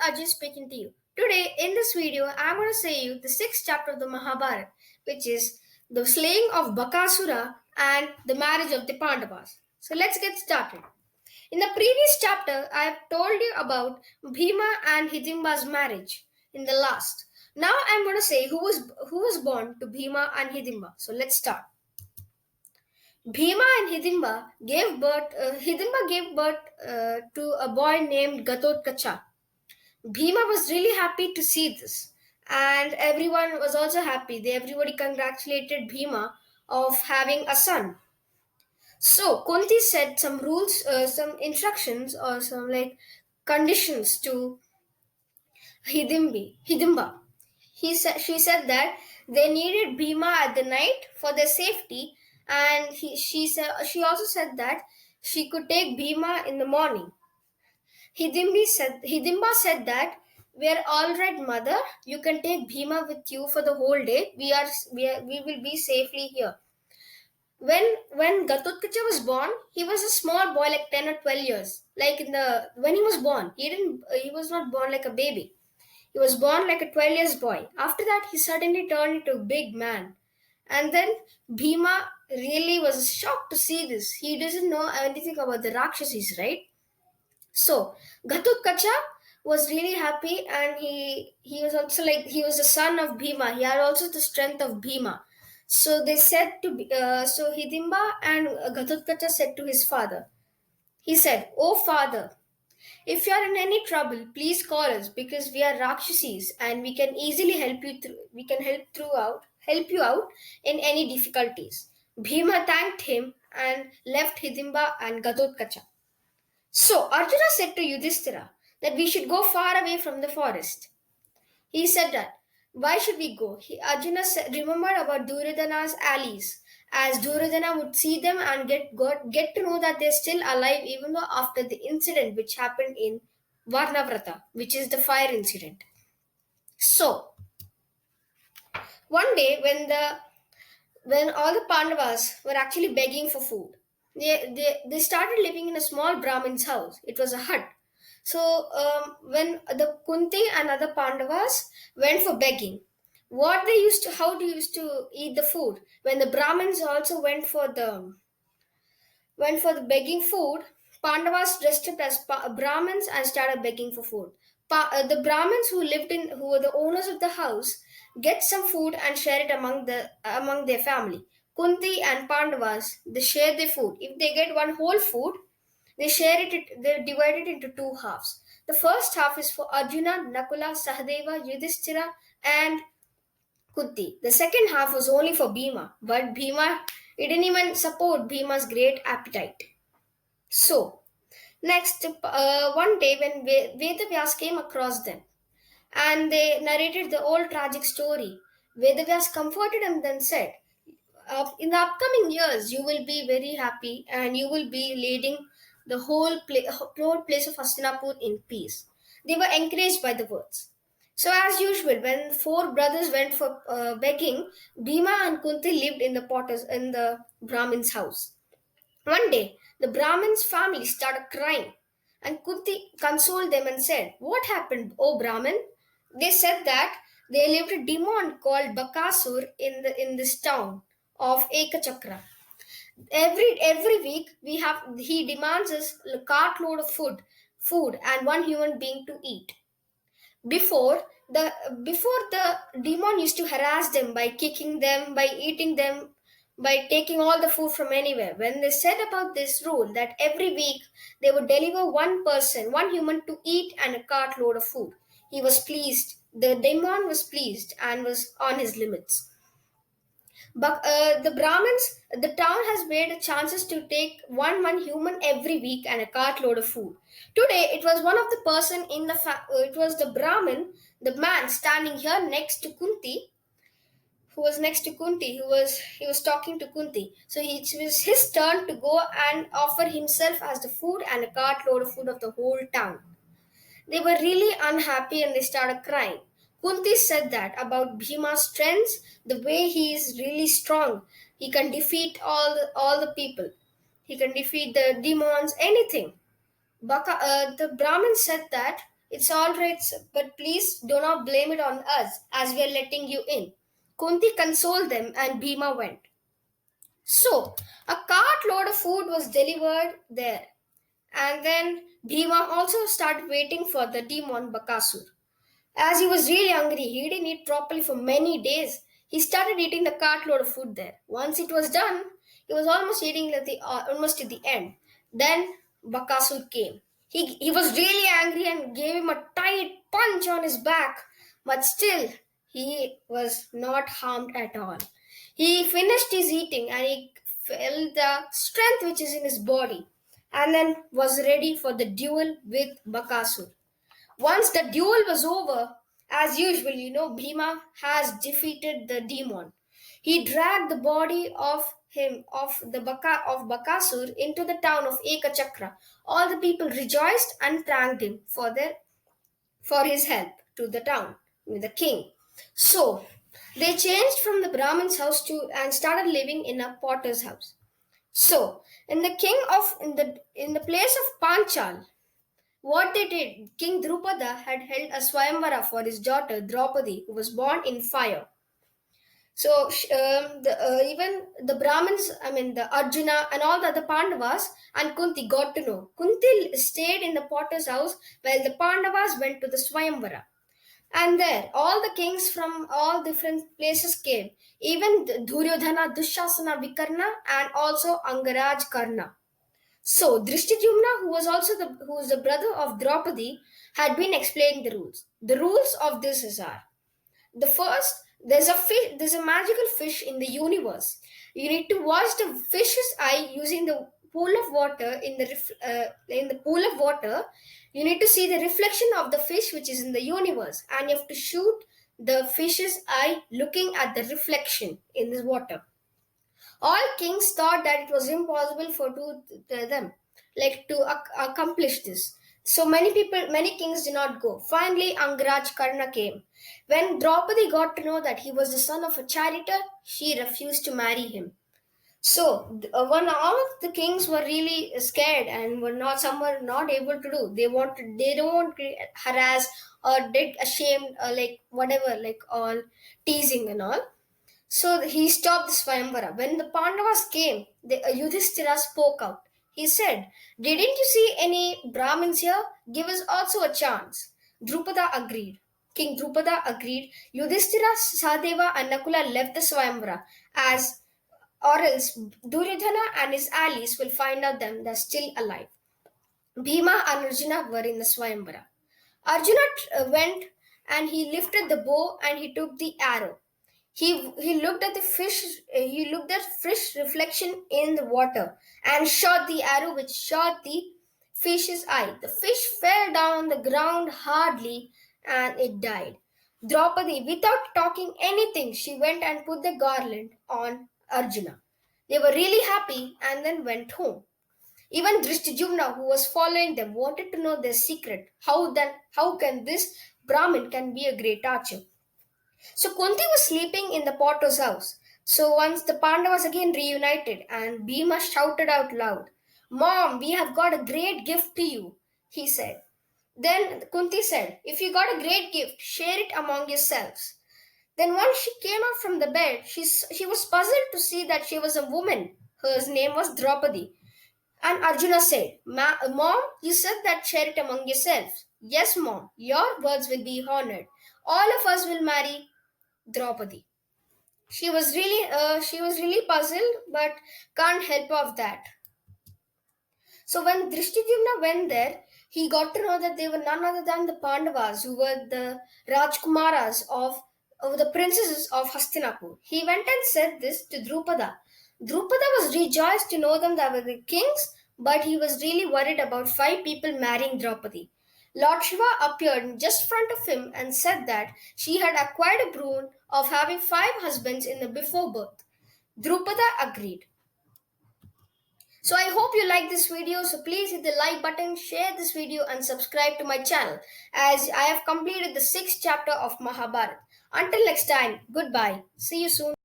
Ajay speaking to you. Today, in this video, I'm going to say you the sixth chapter of the Mahabharat, which is the slaying of Bakasura and the marriage of the Pandavas. So let's get started. In the previous chapter, I have told you about Bhima and Hidimba's marriage. In the last, now I'm going to say who was born to Bhima and Hidimba. So let's start. Bhima and Hidimba gave birth. Hidimba gave birth to a boy named Gatotkacha. Bhima was really happy to see this, and everyone was also happy. Everybody congratulated Bhima of having a son. So Kunti said some rules, some instructions, or some like conditions to Hidimba. She said that they needed Bhima at the night for their safety, and she also said that she could take Bhima in the morning. Hidimba said that we are all right, mother. You can take Bhima with you for the whole day. We will be safely here. When Gatotkacha was born, he was a small boy, like 10 or 12 years. Like when he was born, he was not born like a baby. He was born like a 12 years boy. After that, he suddenly turned into a big man. And then Bhima really was shocked to see this. He doesn't know anything about the Rakshasis, right? So Gatotkacha was really happy, and he was also like he was the son of Bhima. He had also the strength of Bhima. So they said so Hidimba and Gatotkacha said to his father. He said, "Oh father, if you are in any trouble, please call us because we are Rakshasis and we can easily help you through. We can help you out in any difficulties." Bhima thanked him and left Hidimba and Gatotkacha. So Arjuna said to Yudhishthira that we should go far away from the forest. He said that, why should we go? Remembered about Duryodhana's allies, as Duryodhana would see them and get to know that they're still alive even though after the incident which happened in Varnavrata, which is the fire incident. So one day when all the Pandavas were actually begging for food, they started living in a small Brahmin's house. It was a hut. So when the Kunti and other Pandavas went for begging, how they used to eat the food. When the Brahmins also went for the begging food, Pandavas dressed up as Brahmins and started begging for food. The Brahmins who were the owners of the house, get some food and share it among their family. Kunti and Pandavas, they share their food. If they get one whole food, they divide it into two halves. The first half is for Arjuna, Nakula, Sahadeva, Yudhishthira, and Kunti. The second half was only for Bhima, but Bhima he didn't even support Bhima's great appetite. So, next, one day when Vedavyas came across them and they narrated the old tragic story, Vedavyas comforted him then said, in the upcoming years, you will be very happy and you will be leading the whole place of Hastinapur in peace. They were encouraged by the words. So, as usual, when four brothers went for begging, Bhima and Kunti lived in the Brahmin's house. One day, the Brahmin's family started crying, and Kunti consoled them and said, "What happened, O Brahmin?" They said that they lived a demon called Bakasur in this town of Ekachakra. Every week he demands us a cartload of food and one human being to eat. Before the demon used to harass them by kicking them, by eating them, by taking all the food from anywhere. When they said about this rule that every week they would deliver one person, one human to eat and a cartload of food, he was pleased. The demon was pleased and was on his limits. But the Brahmins, the town has made chances to take one human every week and a cartload of food. Today, it was one of the person it was the Brahmin, the man standing here next to Kunti, who was next to Kunti, he was talking to Kunti. So it was his turn to go and offer himself as the food and a cartload of food of the whole town. They were really unhappy and they started crying. Kunti said that about Bhima's strengths, the way he is really strong. He can defeat all the people. He can defeat the demons, anything. The Brahmin said that It's all right, sir, but please do not blame it on us as we are letting you in. Kunti consoled them and Bhima went. So, a cartload of food was delivered there. And then Bhima also started waiting for the demon Bakasura. As he was really hungry, he didn't eat properly for many days. He started eating the cartload of food there. Once it was done, he was almost eating almost at the end. Then Bakasur came. He was really angry and gave him a tight punch on his back, but still he was not harmed at all. He finished his eating and he felt the strength which is in his body and then was ready for the duel with Bakasur. Once the duel was over, as usual, Bhima has defeated the demon. He dragged the body of Bakasur into the town of Ekachakra. All the people rejoiced and thanked him for his help to the town, with the king. So they changed from the Brahmin's house to and started living in a potter's house. So in the place of Panchal, what they did, King Drupada had held a swayamwara for his daughter Draupadi, who was born in fire. So even the Brahmins, I mean the Arjuna and all the other Pandavas and Kunti got to know. Kunti stayed in the potter's house while the Pandavas went to the swayamvara. And there, all the kings from all different places came, even Duryodhana, Dushasana, Vikarna, and also Angaraj Karna. So Drishtidyumna, who was the brother of Draupadi, had been explaining the rules. The rules of this is are the first. There's a magical fish in the universe. You need to watch the fish's eye using the pool of water in the pool of water. You need to see the reflection of the fish which is in the universe, and you have to shoot the fish's eye looking at the reflection in the water. All kings thought that it was impossible for them, like to accomplish this. So many kings did not go. Finally, Angraj Karna came. When Draupadi got to know that he was the son of a charioteer, she refused to marry him. So when all of the kings were really scared and some were not able to do. They don't want to harass or did ashamed like whatever, like all teasing and all. So he stopped the Swayamvara. When the Pandavas came, Yudhishthira spoke out. He said, "Didn't you see any Brahmins here? Give us also a chance." Drupada agreed. King Drupada agreed. Yudhishthira, Sadeva, and Nakula left the Swayamvara or else Duryodhana and his allies will find out them they're still alive. Bhima and Arjuna were in the Swayamvara. Arjuna went and he lifted the bow and he took the arrow. He looked at the fish. He looked at fish reflection in the water and shot the arrow, which shot the fish's eye. The fish fell down on the ground hardly, and it died. Draupadi, without talking anything, she went and put the garland on Arjuna. They were really happy and then went home. Even Drishtidyumna, who was following them, wanted to know their secret. How can this Brahmin can be a great archer? So Kunti was sleeping in the potter's house. So once the Pandavas again reunited and Bhima shouted out loud, "Mom, we have got a great gift to you," he said. Then Kunti said, "If you got a great gift, share it among yourselves." Then once she came up from the bed, she was puzzled to see that she was a woman. Her name was Draupadi. And Arjuna said, "Mom, you said that share it among yourselves." "Yes, Mom, your words will be honored. All of us will marry Draupadi." She was really puzzled, but can't help of that. So when Drishtidyumna went there, he got to know that they were none other than the Pandavas, who were the Rajkumaras of the princesses of Hastinapur. He went and said this to Drupada. Drupada was rejoiced to know them that were the kings, but he was really worried about 5 people marrying Draupadi. Lord Shiva appeared just front of him and said that she had acquired a boon of having 5 husbands in the before birth. Drupada agreed. So I hope you like this video. So please hit the like button, share this video and subscribe to my channel as I have completed the 6th chapter of Mahabharat. Until next time, goodbye. See you soon.